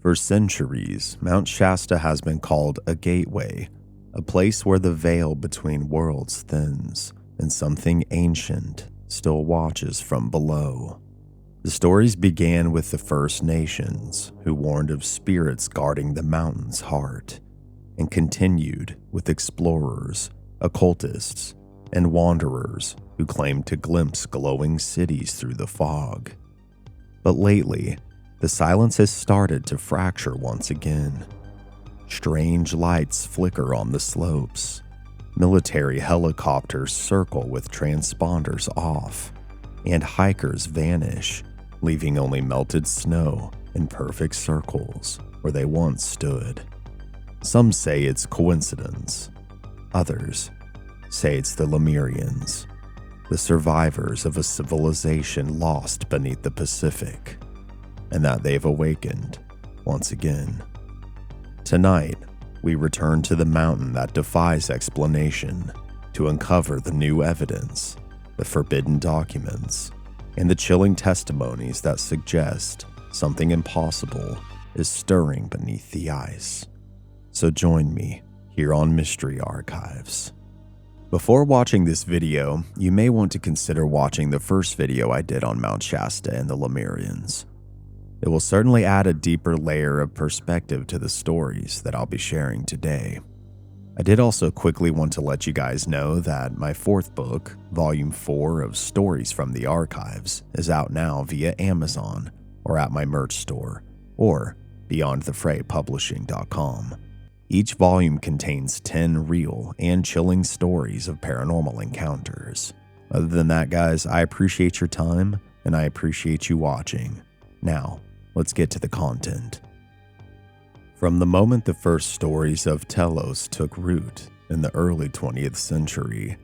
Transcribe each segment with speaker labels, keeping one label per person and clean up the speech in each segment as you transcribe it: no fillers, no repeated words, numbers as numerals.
Speaker 1: For centuries, Mt Shasta has been called a gateway, a place where the veil between worlds thins and something ancient still watches from below. The stories began with the First Nations, who warned of spirits guarding the mountain's heart, and continued with explorers, occultists, and wanderers who claimed to glimpse glowing cities through the fog. But lately, the silence has started to fracture once again. Strange lights flicker on the slopes. Military helicopters circle with transponders off, and hikers vanish, leaving only melted snow in perfect circles where they once stood. Some say it's coincidence. Others say it's the Lemurians, the survivors of a civilization lost beneath the Pacific, and that they've awakened once again. Tonight, we return to the mountain that defies explanation to uncover the new evidence, the forbidden documents, and the chilling testimonies that suggest something impossible is stirring beneath the ice. So join me here on Mystery Archives. Before watching this video, you may want to consider watching the first video I did on Mt Shasta and the Lemurians. It will certainly add a deeper layer of perspective to the stories that I'll be sharing today. I did also quickly want to let you guys know that my fourth book, Volume 4 of Stories from the Archives, is out now via Amazon or at my merch store or beyondthefraypublishing.com. Each volume contains 10 real and chilling stories of paranormal encounters. Other than that, guys, I appreciate your time and I appreciate you watching. Now, let's get to the content. From the moment the first stories of Telos took root in the early 20th century,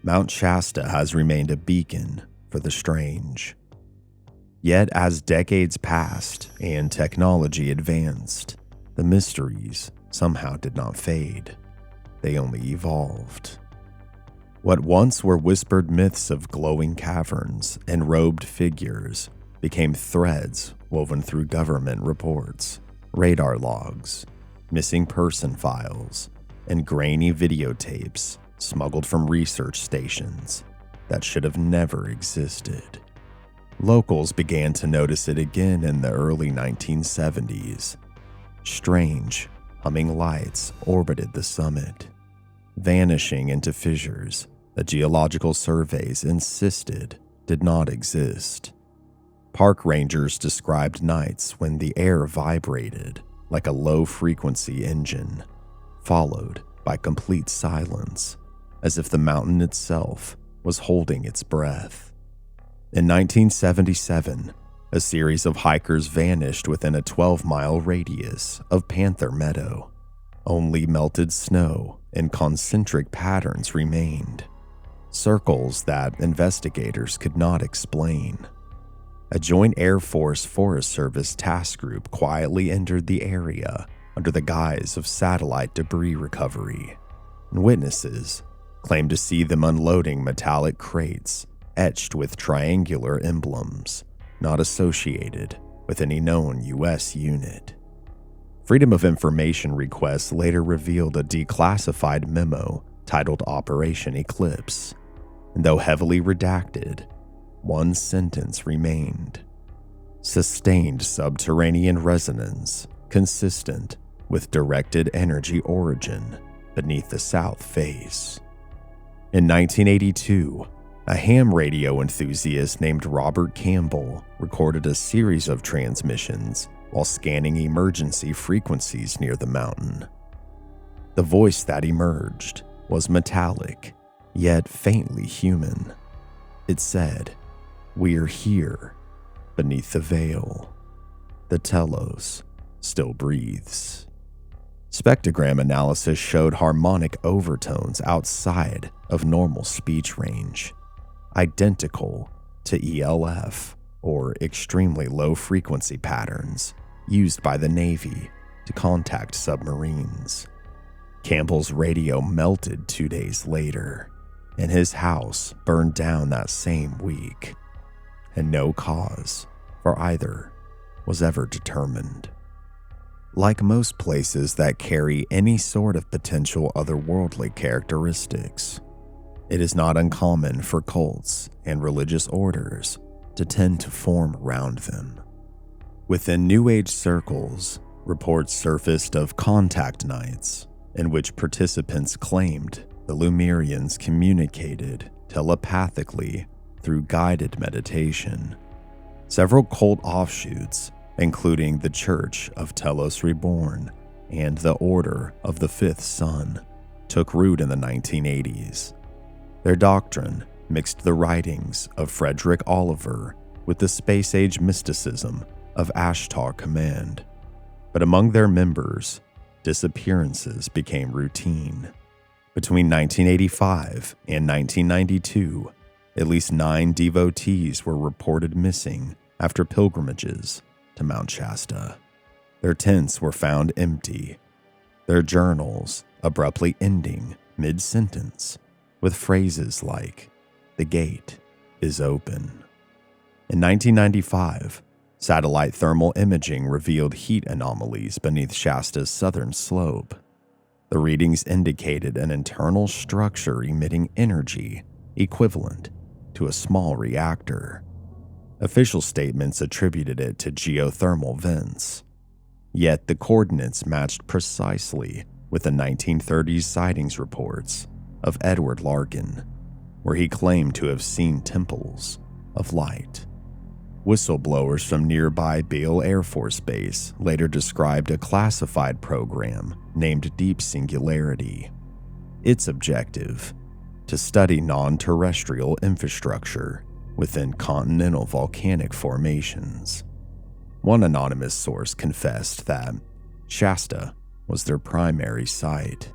Speaker 1: Mt Shasta has remained a beacon for the strange. Yet as decades passed and technology advanced, the mysteries somehow did not fade. They only evolved. What once were whispered myths of glowing caverns and robed figures became threads woven through government reports, radar logs, missing person files, and grainy videotapes smuggled from research stations that should have never existed. Locals began to notice it again in the early 1970s. Strange, humming lights orbited the summit, vanishing into fissures that geological surveys insisted did not exist. Park rangers described nights when the air vibrated like a low-frequency engine, followed by complete silence, as if the mountain itself was holding its breath. In 1977, a series of hikers vanished within a 12-mile radius of Panther Meadow. Only melted snow and concentric patterns remained, circles that investigators could not explain. A Joint Air Force Forest Service task group quietly entered the area under the guise of satellite debris recovery, and witnesses claimed to see them unloading metallic crates etched with triangular emblems not associated with any known U.S. unit. Freedom of Information requests later revealed a declassified memo titled Operation Eclipse, and though heavily redacted, one sentence remained: sustained subterranean resonance consistent with directed energy origin beneath the south face. In 1982, a ham radio enthusiast named Robert Campbell recorded a series of transmissions while scanning emergency frequencies near the mountain. The voice that emerged was metallic, yet faintly human. It said, "We're here, beneath the veil. The Telos still breathes." Spectrogram analysis showed harmonic overtones outside of normal speech range, identical to ELF, or extremely low frequency patterns used by the Navy to contact submarines. Campbell's radio melted 2 days later, and his house burned down that same week, and no cause for either was ever determined. Like most places that carry any sort of potential otherworldly characteristics, it is not uncommon for cults and religious orders to tend to form around them. Within New Age circles, reports surfaced of contact nights in which participants claimed the Lemurians communicated telepathically through guided meditation. Several cult offshoots, including the Church of Telos Reborn and the Order of the Fifth Son, took root in the 1980s. Their doctrine mixed the writings of Frederick Oliver with the space-age mysticism of Ashtar Command. But among their members, disappearances became routine. Between 1985 and 1992, at least 9 devotees were reported missing after pilgrimages to Mt Shasta. Their tents were found empty, their journals abruptly ending mid-sentence with phrases like, "The gate is open." In 1995, satellite thermal imaging revealed heat anomalies beneath Shasta's southern slope. The readings indicated an internal structure emitting energy equivalent to a small reactor. Official statements attributed it to geothermal vents. Yet the coordinates matched precisely with the 1930s sightings reports of Edward Larkin, where he claimed to have seen temples of light. Whistleblowers from nearby Beale Air Force Base later described a classified program named Deep Singularity. Its objective: to study non-terrestrial infrastructure within continental volcanic formations. One anonymous source confessed that Shasta was their primary site.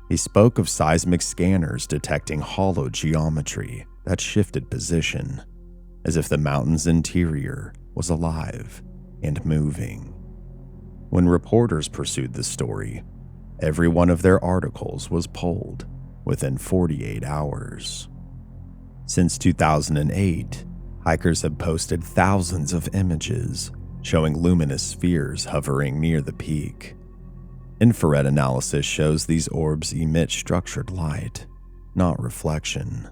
Speaker 1: He spoke of seismic scanners detecting hollow geometry that shifted position, as if the mountain's interior was alive and moving. When reporters pursued the story, every one of their articles was pulled within 48 hours. Since 2008, hikers have posted thousands of images showing luminous spheres hovering near the peak. Infrared analysis shows these orbs emit structured light, not reflection.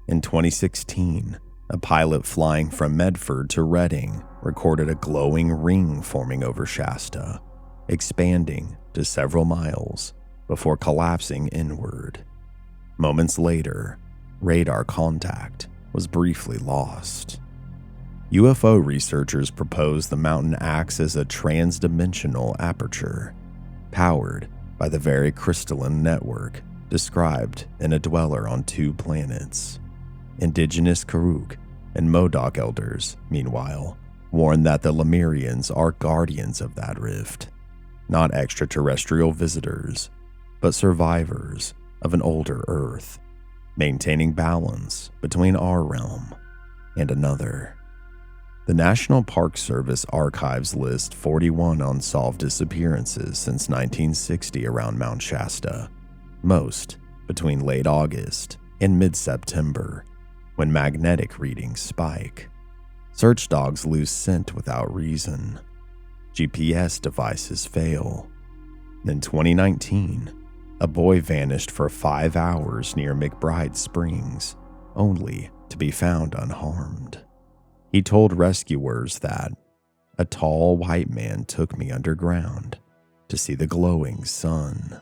Speaker 1: In 2016, a pilot flying from Medford to Redding recorded a glowing ring forming over Shasta, expanding to several miles before collapsing inward. Moments later, radar contact was briefly lost. UFO researchers propose the mountain acts as a trans-dimensional aperture, powered by the very crystalline network described in A Dweller on Two Planets. Indigenous Karuk and Modoc elders, meanwhile, warn that the Lemurians are guardians of that rift, not extraterrestrial visitors, but survivors of an older Earth, maintaining balance between our realm and another. The National Park Service archives list 41 unsolved disappearances since 1960 around Mt Shasta, most between late August and mid-September, when magnetic readings spike. Search dogs lose scent without reason. GPS devices fail. In 2019, a boy vanished for 5 hours near McBride Springs, only to be found unharmed. He told rescuers that a tall white man took me underground to see the glowing sun.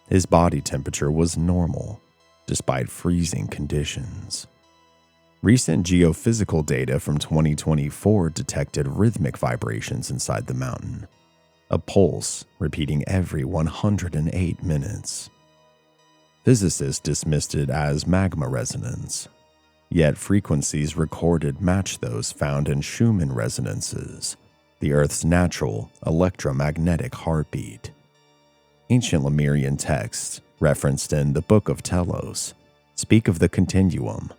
Speaker 1: His body temperature was normal, despite freezing conditions. Recent geophysical data from 2024 detected rhythmic vibrations inside the mountain, a pulse repeating every 108 minutes. Physicists dismissed it as magma resonance, yet frequencies recorded match those found in Schumann resonances, the Earth's natural electromagnetic heartbeat. Ancient Lemurian texts, referenced in the Book of Telos, speak of the continuum,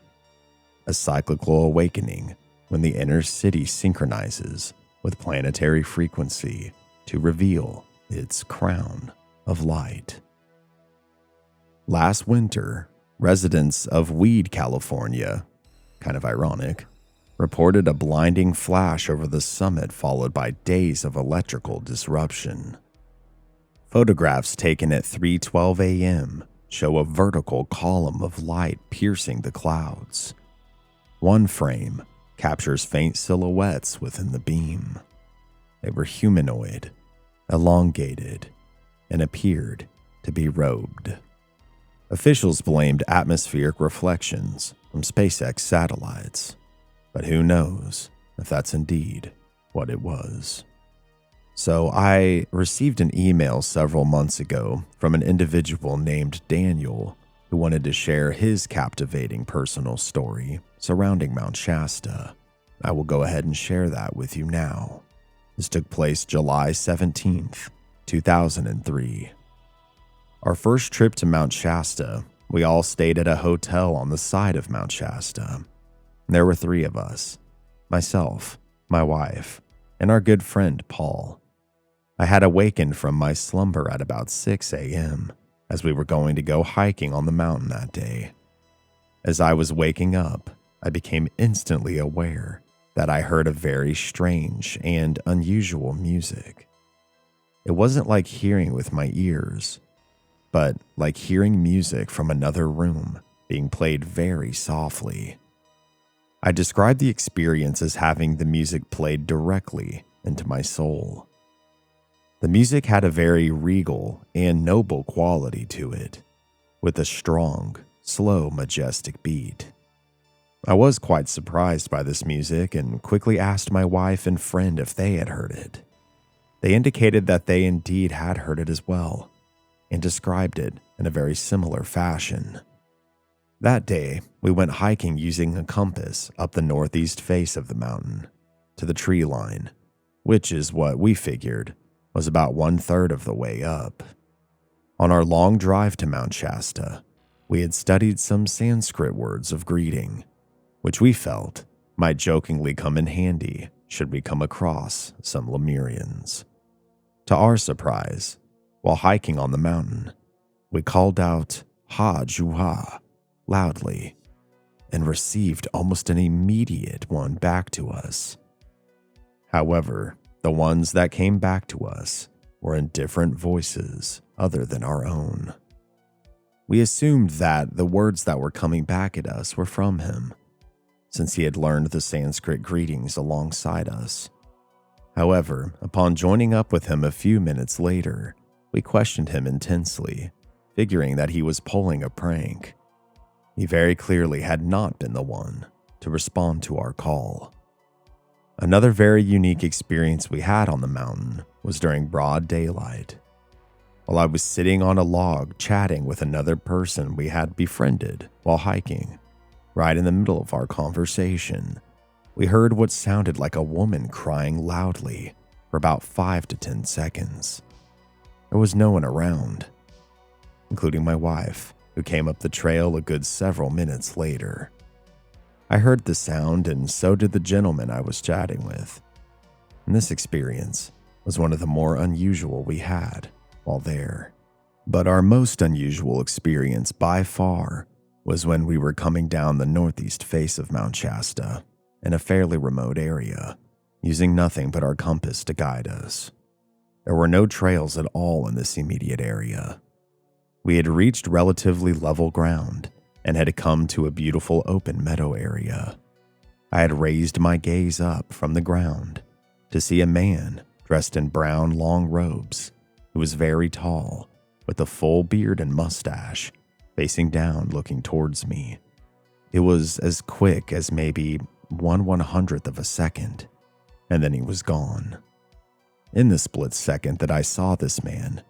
Speaker 1: a cyclical awakening when the inner city synchronizes with planetary frequency to reveal its crown of light. Last winter, residents of Weed, California, kind of ironic, reported a blinding flash over the summit followed by days of electrical disruption. Photographs taken at 3:12 a.m. show a vertical column of light piercing the clouds. One frame captures faint silhouettes within the beam. They were humanoid, elongated, and appeared to be robed. Officials blamed atmospheric reflections from SpaceX satellites, but who knows if that's indeed what it was. So I received an email several months ago from an individual named Daniel who wanted to share his captivating personal story surrounding Mount Shasta. I will go ahead and share that with you now. This took place July 17th, 2003. Our first trip to Mount Shasta, we all stayed at a hotel on the side of Mount Shasta. There were 3 of us, myself, my wife, and our good friend Paul. I had awakened from my slumber at about 6 a.m. as we were going to go hiking on the mountain that day. As I was waking up, I became instantly aware that I heard a very strange and unusual music. It wasn't like hearing with my ears, but like hearing music from another room being played very softly. I described the experience as having the music played directly into my soul. The music had a very regal and noble quality to it, with a strong, slow, majestic beat. I was quite surprised by this music and quickly asked my wife and friend if they had heard it. They indicated that they indeed had heard it as well, and described it in a very similar fashion. That day, we went hiking using a compass up the northeast face of the mountain to the tree line, which is what we figured was about 1/3 of the way up. On our long drive to Mount Shasta, we had studied some Sanskrit words of greeting, which we felt might jokingly come in handy should we come across some Lemurians. To our surprise, while hiking on the mountain, we called out "Ha Juha" loudly and received almost an immediate one back to us. However, the ones that came back to us were in different voices other than our own. We assumed that the words that were coming back at us were from him, since he had learned the Sanskrit greetings alongside us. However, upon joining up with him a few minutes later, we questioned him intensely, figuring that he was pulling a prank. He very clearly had not been the one to respond to our call. Another very unique experience we had on the mountain was during broad daylight. While I was sitting on a log chatting with another person we had befriended while hiking, right in the middle of our conversation, we heard what sounded like a woman crying loudly for about 5 to 10 seconds. There was no one around, including my wife, who came up the trail a good several minutes later. I heard the sound, and so did the gentleman I was chatting with. And this experience was one of the more unusual we had while there. But our most unusual experience by far was when we were coming down the northeast face of Mount Shasta in a fairly remote area, using nothing but our compass to guide us. There were no trails at all in this immediate area. We had reached relatively level ground and had come to a beautiful open meadow area. I had raised my gaze up from the ground to see a man dressed in brown long robes who was very tall, with a full beard and mustache, facing down looking towards me. It was as quick as maybe 1/100th of a second, and then he was gone. In the split second that I saw this man,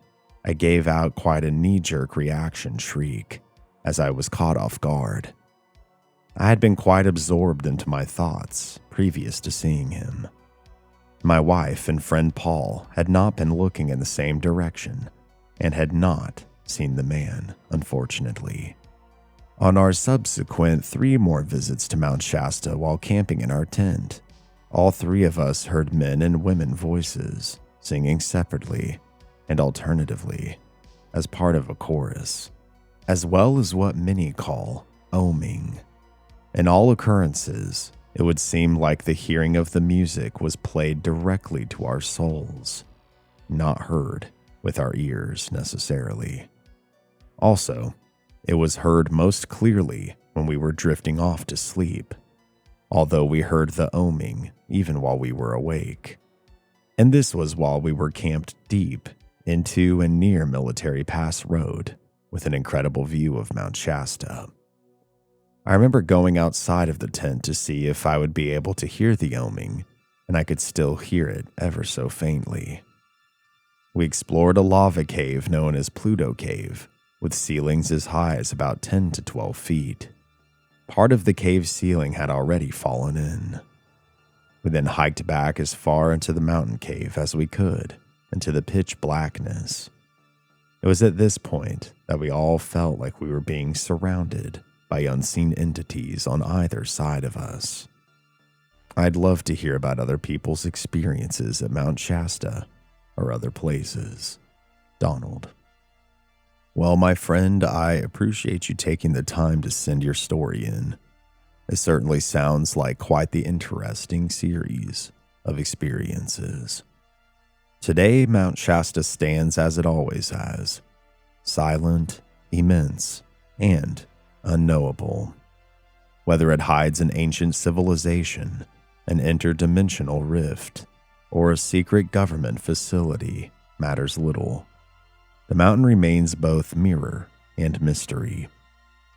Speaker 1: I gave out quite a knee-jerk reaction shriek as I was caught off guard. I had been quite absorbed into my thoughts previous to seeing him. My wife and friend Paul had not been looking in the same direction and had not seen the man, unfortunately. On our subsequent 3 more visits to Mount Shasta while camping in our tent, all 3 of us heard men and women voices singing separately and alternatively as part of a chorus, as well as what many call oming. In all occurrences, It would seem like the hearing of the music was played directly to our souls, not heard with our ears necessarily. Also, it was heard most clearly when we were drifting off to sleep, although we heard the oming even while we were awake. And this was while we were camped deep into and near Military Pass Road with an incredible view of Mt Shasta. I remember going outside of the tent to see if I would be able to hear the oming, and I could still hear it ever so faintly. We explored a lava cave known as Pluto Cave, with ceilings as high as about 10 to 12 feet. Part of the cave ceiling had already fallen in. We then hiked back as far into the mountain cave as we could, into the pitch blackness. It was at this point that we all felt like we were being surrounded by unseen entities on either side of us. I'd love to hear about other people's experiences at Mt Shasta or other places. Donald. Well, my friend, I appreciate you taking the time to send your story in. It certainly sounds like quite the interesting series of experiences. Today, Mt Shasta stands as it always has, silent, immense, and unknowable. Whether it hides an ancient civilization, an interdimensional rift, or a secret government facility matters little. The mountain remains both mirror and mystery,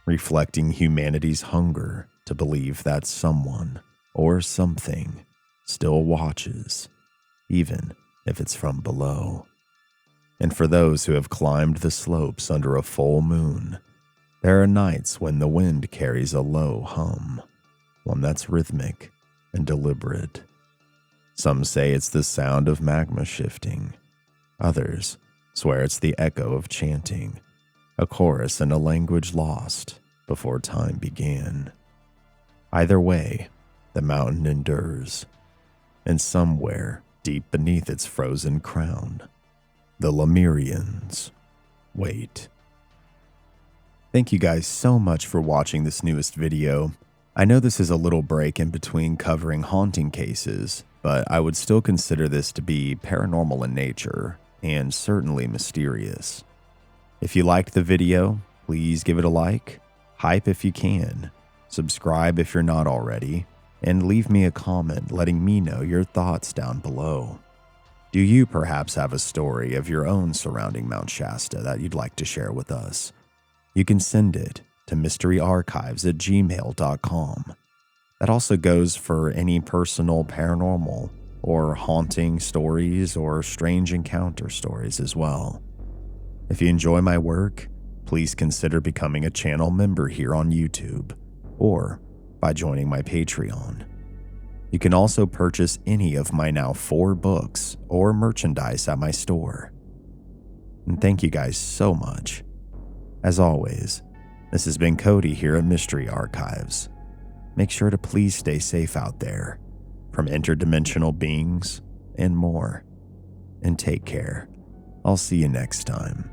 Speaker 1: reflecting humanity's hunger to believe that someone or something still watches, even if it's from below. And for those who have climbed the slopes under a full moon, there are nights when the wind carries a low hum, one that's rhythmic and deliberate. Some say it's the sound of magma shifting. Others swear it's the echo of chanting, a chorus in a language lost before time began. Either way, the mountain endures, and somewhere deep beneath its frozen crown, the Lemurians wait. Thank you guys so much for watching this newest video. I know this is a little break in between covering haunting cases, but I would still consider this to be paranormal in nature and certainly mysterious. If you liked the video, please give it a like, hype if you can, subscribe if you're not already, and leave me a comment letting me know your thoughts down below. Do you perhaps have a story of your own surrounding Mt Shasta that you'd like to share with us? You can send it to mysteryarchives@gmail.com. That also goes for any personal paranormal or haunting stories or strange encounter stories as well. If you enjoy my work, please consider becoming a channel member here on YouTube or by joining my Patreon. You can also purchase any of my now 4 books or merchandise at my store. And thank you guys so much. As always, this has been Cody here at Mystery Archives. Make sure to please stay safe out there from interdimensional beings and more. And take care. I'll see you next time.